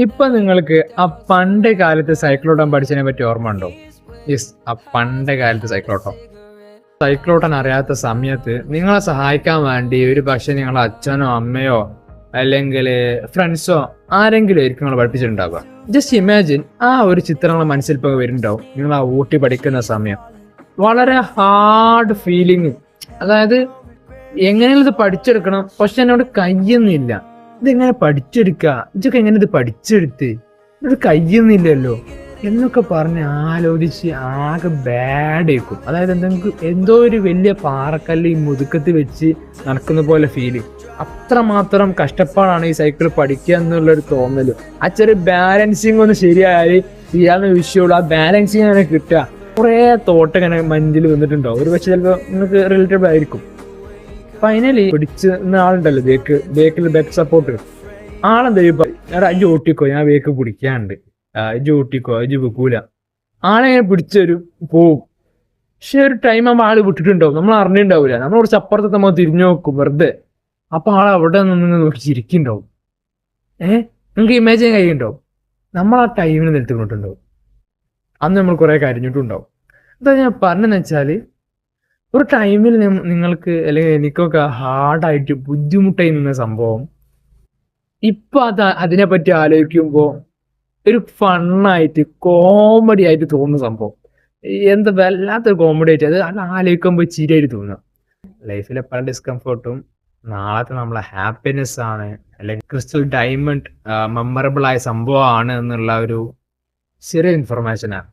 ഇപ്പൊ നിങ്ങൾക്ക് ആ പണ്ട് കാലത്ത് സൈക്കിളോട്ടാൻ പഠിച്ചതിനെ പറ്റി ഓർമ്മ ഉണ്ടോ? യെസ്, ആ പണ്ട് കാലത്ത് സൈക്കിളോട്ടാൻ അറിയാത്ത സമയത്ത് നിങ്ങളെ സഹായിക്കാൻ വേണ്ടി ഒരു പക്ഷെ നിങ്ങളെ അച്ഛനോ അമ്മയോ അല്ലെങ്കിൽ ഫ്രണ്ട്സോ ആരെങ്കിലും ആയിരിക്കും നിങ്ങൾ പഠിപ്പിച്ചിട്ടുണ്ടാവുക. ജസ്റ്റ് ഇമാജിൻ, ആ ഒരു ചിത്രങ്ങൾ മനസ്സിൽ ഇപ്പോൾ വരുന്നുണ്ടാവും. നിങ്ങൾ ആ ഊട്ടി പഠിക്കുന്ന സമയം വളരെ ഹാർഡ് ഫീലിംഗ്, അതായത് എങ്ങനെയും ഇത് പഠിച്ചെടുക്കണം, പക്ഷെ എന്നോട് കഴിയുന്നില്ല. ഇതെങ്ങനെ പഠിച്ചെടുക്കുക, ഇതൊക്കെ എങ്ങനെ ഇത് പഠിച്ചെടുത്ത്, എന്നോട് കഴിയുന്നില്ലല്ലോ എന്നൊക്കെ പറഞ്ഞ് ആലോചിച്ച് ആകെ ബാഡ് ആയിരിക്കും. അതായത് എന്തോ ഒരു വലിയ പാറക്കല്ല് ഈ മുതുക്കത്ത് വെച്ച് നടക്കുന്ന പോലെ ഫീല്. അത്രമാത്രം കഷ്ടപ്പാടാണ് ഈ സൈക്കിൾ പഠിക്കുക എന്നുള്ളൊരു തോന്നല്. ആ ചെറിയ ബാലൻസിങ് ഒന്ന് ശരിയായാൽ ചെയ്യാവുന്ന വിഷയമുള്ളൂ. ആ ബാലൻസിങ് അങ്ങനെ കിട്ടുക. കുറേ തോട്ട് ഇങ്ങനെ മഞ്ഞിൽ വന്നിട്ടുണ്ടാവും. ഒരു പക്ഷെ ചിലപ്പോൾ നിങ്ങൾക്ക് റിലേറ്റബിൾ ആയിരിക്കും. ഫൈനലി പിടിച്ച ആളുണ്ടല്ലോ, ബാക്ക് സപ്പോർട്ട്, ആളെന്താ ഞാൻ അജ് ഓട്ടിക്കോ, ഞാൻ വേക്ക് പിടിക്കാണ്ട്, അജ് ഓട്ടിക്കോ, അജ് വെക്കൂല. ആളെങ്ങനെ പിടിച്ചൊരു പോവും. പക്ഷെ ഒരു ടൈം ആകുമ്പോൾ ആള് വിട്ടിട്ടുണ്ടാവും, നമ്മൾ അറിഞ്ഞിട്ടുണ്ടാവില്ല. നമ്മൾ കുറച്ച് അപ്പുറത്ത് നമ്മൾ തിരിഞ്ഞു നോക്കും വെറുതെ. അപ്പൊ ആൾ അവിടെ നിന്ന് നോക്കി ചിരിക്കുന്നുണ്ടാവും. നിങ്ങൾക്ക് ഇമാജിൻ കഴിയുന്നുണ്ടാവും നമ്മൾ ആ ടൈമിന് നിലത്തിട്ടുണ്ടാവും. അന്ന് നമ്മൾ കുറെ കരഞ്ഞിട്ടുണ്ടാവും. എന്താ ഞാൻ പറഞ്ഞെന്ന് വെച്ചാല്, ഒരു ടൈമിൽ നിങ്ങൾക്ക് അല്ലെങ്കിൽ എനിക്കൊക്കെ ഹാർഡായിട്ട് ബുദ്ധിമുട്ടായി നിന്ന സംഭവം ഇപ്പൊ അതിനെപ്പറ്റി ആലോചിക്കുമ്പോൾ ഒരു ഫണ്ണായിട്ട് കോമഡി ആയിട്ട് തോന്നുന്ന സംഭവം. എന്താ വല്ലാത്തൊരു കോമഡി ആയിട്ട് അത് ആലോചിക്കുമ്പോൾ ചിരിയായിട്ട് തോന്നുക. ലൈഫിലെ പല ഡിസ്കംഫർട്ടും നാളത്തെ നമ്മളെ ഹാപ്പിനെസ് ആണ്, അല്ലെങ്കിൽ ക്രിസ്റ്റൽ ഡയമണ്ട് മെമ്മറബിൾ ആയ സംഭവമാണ് എന്നുള്ള ഒരു ചെറിയ ഇൻഫർമേഷനാണ്.